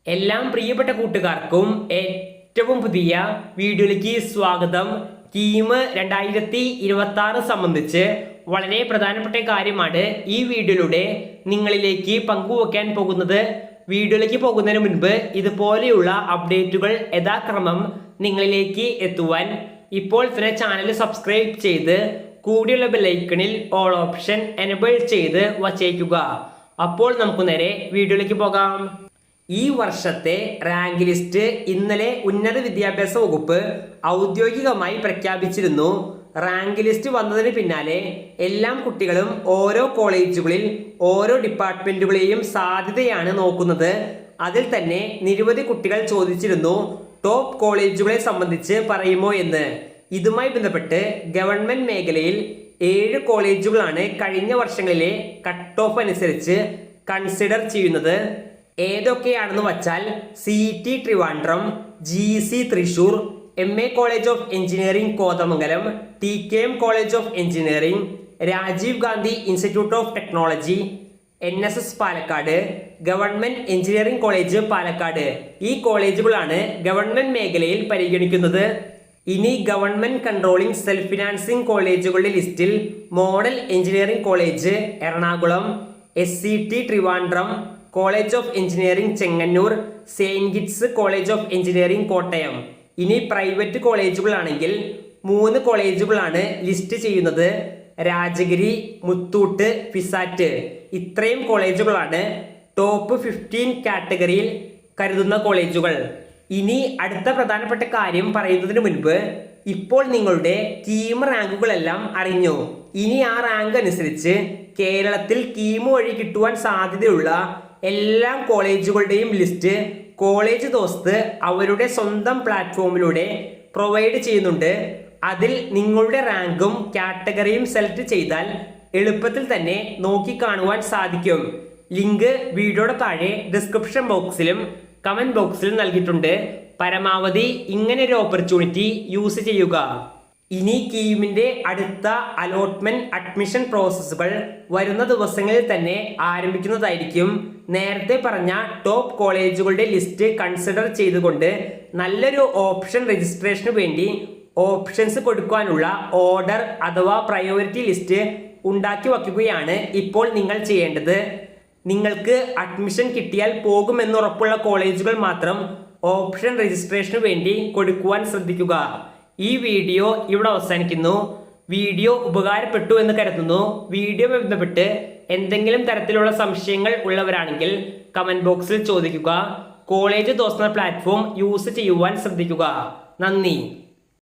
എല്ലാം പ്രിയപ്പെട്ട കൂട്ടുകാർക്കും ഏറ്റവും പുതിയ വീഡിയോയിലേക്ക് സ്വാഗതം. കീം 2026 സംബന്ധിച്ച് വളരെ പ്രധാനപ്പെട്ട കാര്യമാണ് ഈ വീഡിയോയിലൂടെ നിങ്ങളിലേക്ക് പങ്കുവെക്കാൻ പോകുന്നത്. വീഡിയോയിലേക്ക് പോകുന്നതിന് മുൻപ് ഇതുപോലെയുള്ള അപ്ഡേറ്റുകൾ യഥാക്രമം നിങ്ങളിലേക്ക് എത്തുവാൻ ഇപ്പോൾ തന്നെ ചാനൽ സബ്സ്ക്രൈബ് ചെയ്ത് കൂടിയുള്ള ബെല്ലൈക്കണിൽ ഓൾ ഓപ്ഷൻ എനേബിൾ ചെയ്ത് വച്ചേക്കുക. അപ്പോൾ നമുക്ക് നേരെ വീഡിയോയിലേക്ക് പോകാം. ഈ വർഷത്തെ റാങ്ക് ലിസ്റ്റ് ഇന്നലെ ഉന്നത വിദ്യാഭ്യാസ വകുപ്പ് ഔദ്യോഗികമായി പ്രഖ്യാപിച്ചിരുന്നു. റാങ്ക് ലിസ്റ്റ് വന്നതിന് പിന്നാലെ എല്ലാ കുട്ടികളും ഓരോ കോളേജുകളിൽ ഓരോ ഡിപ്പാർട്ട്മെന്റുകളെയും സാധ്യതയാണ് നോക്കുന്നത്. അതിൽ തന്നെ നിരവധി കുട്ടികൾ ചോദിച്ചിരുന്നു ടോപ്പ് കോളേജുകളെ സംബന്ധിച്ച് പറയുമോ എന്ന്. ഇതുമായി ബന്ധപ്പെട്ട് ഗവൺമെന്റ് മേഖലയിൽ 7 കോളേജുകളാണ് കഴിഞ്ഞ വർഷങ്ങളിലെ കട്ട് ഓഫ് അനുസരിച്ച് കൺസിഡർ ചെയ്യുന്നത്. ഏതൊക്കെയാണെന്ന് വച്ചാൽ CET Trivandrum, GC Thrissur, MA college of engineering Kothamangalam, TKM college of engineering, Rajiv Gandhi institute of technology, NSS Palakkad, government engineering college Palakkad. ഈ കോളേജുകളാണ് ഗവൺമെന്റ് മേഖലയിൽ പരിഗണിക്കുന്നത്. ഇനി ഗവൺമെന്റ് കൺട്രോളിംഗ് സെൽഫ് ഫിനാൻസിംഗ് കോളേജുകളുടെ ലിസ്റ്റിൽ model engineering college Ernakulam, SCT Trivandrum, college of engineering Chengannur, saint Gits college of engineering Kottayam. ഇനി private കോളേജുകളാണെങ്കിൽ 3 കോളേജുകളാണ് ലിസ്റ്റ് ചെയ്യുന്നത്. രാജഗിരി, മുത്തൂട്ട്, ഫിസാറ്റ്. ഇത്രയും കോളേജുകളാണ് ടോപ്പ് 15 കാറ്റഗറിയിൽ കരുതുന്ന കോളേജുകൾ. ഇനി അടുത്ത പ്രധാനപ്പെട്ട കാര്യം പറയുന്നതിന് മുൻപ് ഇപ്പോൾ നിങ്ങളുടെ കീം റാങ്കുകളെല്ലാം അറിഞ്ഞു. ഇനി ആ റാങ്ക് അനുസരിച്ച് കേരളത്തിൽ കീം വഴി കിട്ടുവാൻ സാധ്യതയുള്ള എല്ലാ കോളേജുകളുടെയും ലിസ്റ്റ് കോളേജ് ദോസ്ത് അവരുടെ സ്വന്തം പ്ലാറ്റ്ഫോമിലൂടെ പ്രൊവൈഡ് ചെയ്യുന്നുണ്ട്. അതിൽ നിങ്ങളുടെ റാങ്കും കാറ്റഗറിയും സെലക്ട് ചെയ്താൽ എളുപ്പത്തിൽ തന്നെ നോക്കിക്കാണുവാൻ സാധിക്കും. ലിങ്ക് വീഡിയോയുടെ താഴെ ഡിസ്ക്രിപ്ഷൻ ബോക്സിലും കമന്റ് ബോക്സിലും നൽകിയിട്ടുണ്ട്. പരമാവധി ഇങ്ങനെ ഒരു ഓപ്പർച്യൂണിറ്റി യൂസ് ചെയ്യുക. ഇനി കീമിന്റെ അടുത്ത അലോട്ട്മെന്റ് അഡ്മിഷൻ പ്രോസസ്സുകൾ വരുന്ന ദിവസങ്ങളിൽ തന്നെ ആരംഭിക്കുന്നതായിരിക്കും. നേരത്തെ പറഞ്ഞ ടോപ്പ് കോളേജുകളുടെ ലിസ്റ്റ് കൺസിഡർ ചെയ്തുകൊണ്ട് നല്ലൊരു ഓപ്ഷൻ രജിസ്ട്രേഷന് വേണ്ടി ഓപ്ഷൻസ് കൊടുക്കാനുള്ള ഓർഡർ അഥവാ പ്രയോറിറ്റി ലിസ്റ്റ് ഉണ്ടാക്കി വയ്ക്കുകയാണ് ഇപ്പോൾ നിങ്ങൾ ചെയ്യേണ്ടത്. നിങ്ങൾക്ക് അഡ്മിഷൻ കിട്ടിയാൽ പോകുമെന്നുറപ്പുള്ള കോളേജുകൾ മാത്രം ഓപ്ഷൻ രജിസ്ട്രേഷന് വേണ്ടി കൊടുക്കുവാൻ ശ്രദ്ധിക്കുക. ഈ വീഡിയോ ഇവിടെ അവസാനിക്കുന്നു. വീഡിയോ ഉപകാരപ്പെട്ടു എന്ന് കരുതുന്നു. വീഡിയോ ബന്ധപ്പെട്ട് എന്തെങ്കിലും തരത്തിലുള്ള സംശയങ്ങൾ ഉള്ളവരാണെങ്കിൽ കമന്റ് ബോക്സിൽ ചോദിക്കുക. കോളേജ് ദോസ്ത് പ്ലാറ്റ്ഫോം യൂസ് ചെയ്യുവാൻ ശ്രദ്ധിക്കുക. നന്ദി.